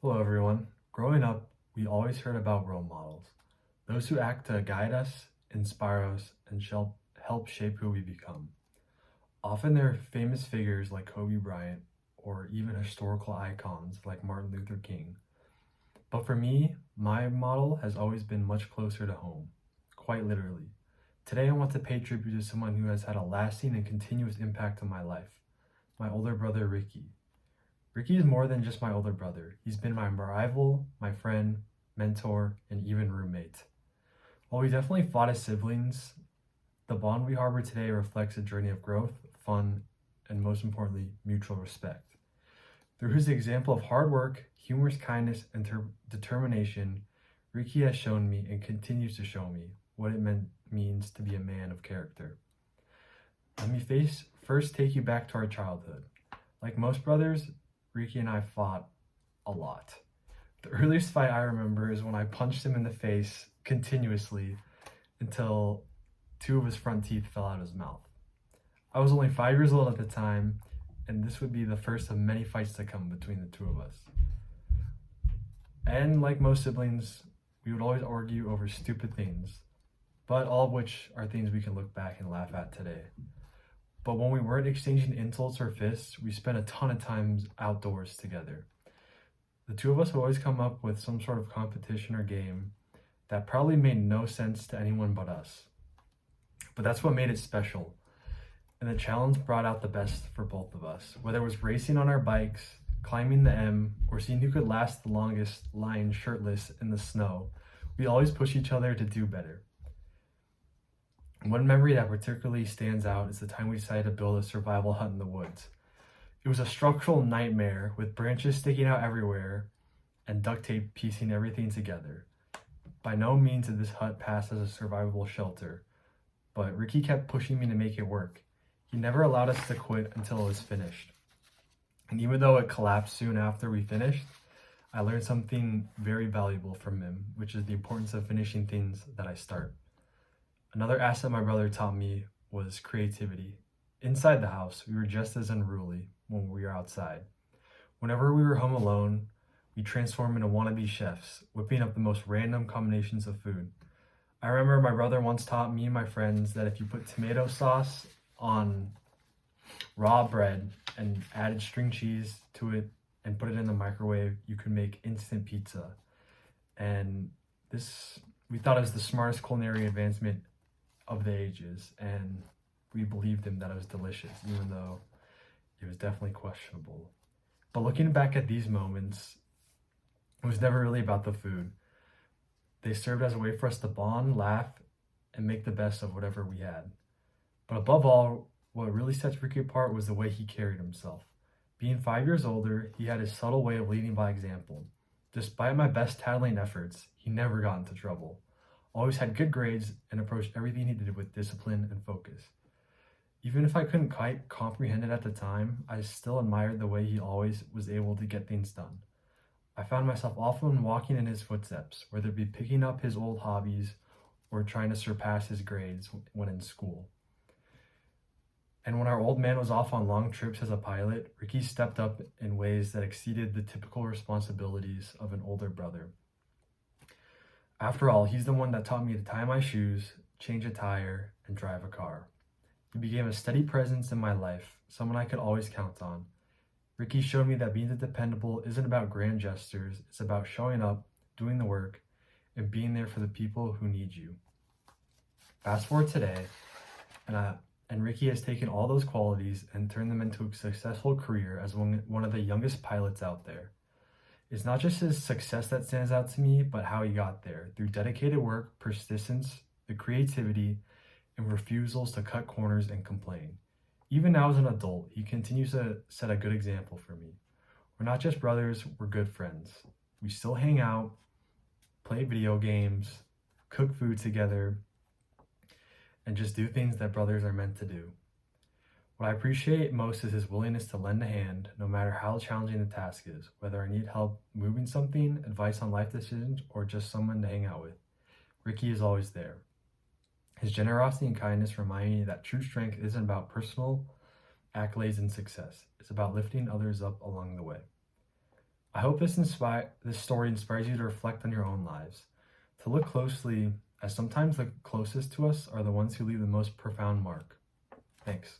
Hello, everyone. Growing up, we always heard about role models, those who act to guide us, inspire us, and shall help shape who we become. Often they're famous figures like Kobe Bryant or even historical icons like Martin Luther King. But for me, my model has always been much closer to home, quite literally. Today, I want to pay tribute to someone who has had a lasting and continuous impact on my life, my older brother, Ricky. Ricky is more than just my older brother. He's been my rival, my friend, mentor, and even roommate. While we definitely fought as siblings, the bond we harbor today reflects a journey of growth, fun, and most importantly, mutual respect. Through his example of hard work, humorous kindness, and determination, Ricky has shown me and continues to show me what it means to be a man of character. Let me first take you back to our childhood. Like most brothers, Ricky and I fought a lot. The earliest fight I remember is when I punched him in the face continuously until two of his front teeth fell out of his mouth. I was only 5 years old at the time, and this would be the first of many fights to come between the two of us. And like most siblings, we would always argue over stupid things, but all of which are things we can look back and laugh at today. But when we weren't exchanging insults or fists, we spent a ton of times outdoors together. The two of us would always come up with some sort of competition or game that probably made no sense to anyone but us. But that's what made it special. And the challenge brought out the best for both of us. Whether it was racing on our bikes, climbing the M, or seeing who could last the longest lying shirtless in the snow, we always push each other to do better. One memory that particularly stands out is the time we decided to build a survival hut in the woods. It was a structural nightmare with branches sticking out everywhere and duct tape piecing everything together. By no means did this hut pass as a survivable shelter, but Ricky kept pushing me to make it work. He never allowed us to quit until it was finished. And even though it collapsed soon after we finished, I learned something very valuable from him, which is the importance of finishing things that I start. Another asset my brother taught me was creativity. Inside the house, we were just as unruly when we were outside. Whenever we were home alone, we transformed into wannabe chefs, whipping up the most random combinations of food. I remember my brother once taught me and my friends that if you put tomato sauce on raw bread and added string cheese to it and put it in the microwave, you could make instant pizza. And we thought it was the smartest culinary advancement of the ages, and we believed him that it was delicious, even though it was definitely questionable. But looking back at these moments, it was never really about the food. They served as a way for us to bond, laugh, and make the best of whatever we had. But above all, what really sets Ricky apart was the way he carried himself. Being 5 years older, he had his subtle way of leading by example. Despite my best tattling efforts, he never got into trouble. Always had good grades and approached everything he did with discipline and focus. Even if I couldn't quite comprehend it at the time, I still admired the way he always was able to get things done. I found myself often walking in his footsteps, whether it be picking up his old hobbies or trying to surpass his grades when in school. And when our old man was off on long trips as a pilot, Ricky stepped up in ways that exceeded the typical responsibilities of an older brother. After all, he's the one that taught me to tie my shoes, change a tire, and drive a car. He became a steady presence in my life, someone I could always count on. Ricky showed me that being dependable isn't about grand gestures, it's about showing up, doing the work, and being there for the people who need you. Fast forward today, and Ricky has taken all those qualities and turned them into a successful career as one of the youngest pilots out there. It's not just his success that stands out to me, but how he got there, through dedicated work, persistence, the creativity, and refusals to cut corners and complain. Even now as an adult, he continues to set a good example for me. We're not just brothers, we're good friends. We still hang out, play video games, cook food together, and just do things that brothers are meant to do. What I appreciate most is his willingness to lend a hand, no matter how challenging the task is, whether I need help moving something, advice on life decisions, or just someone to hang out with. Ricky is always there. His generosity and kindness remind me that true strength isn't about personal accolades and success. It's about lifting others up along the way. I hope this story inspires you to reflect on your own lives, to look closely, as sometimes the closest to us are the ones who leave the most profound mark. Thanks.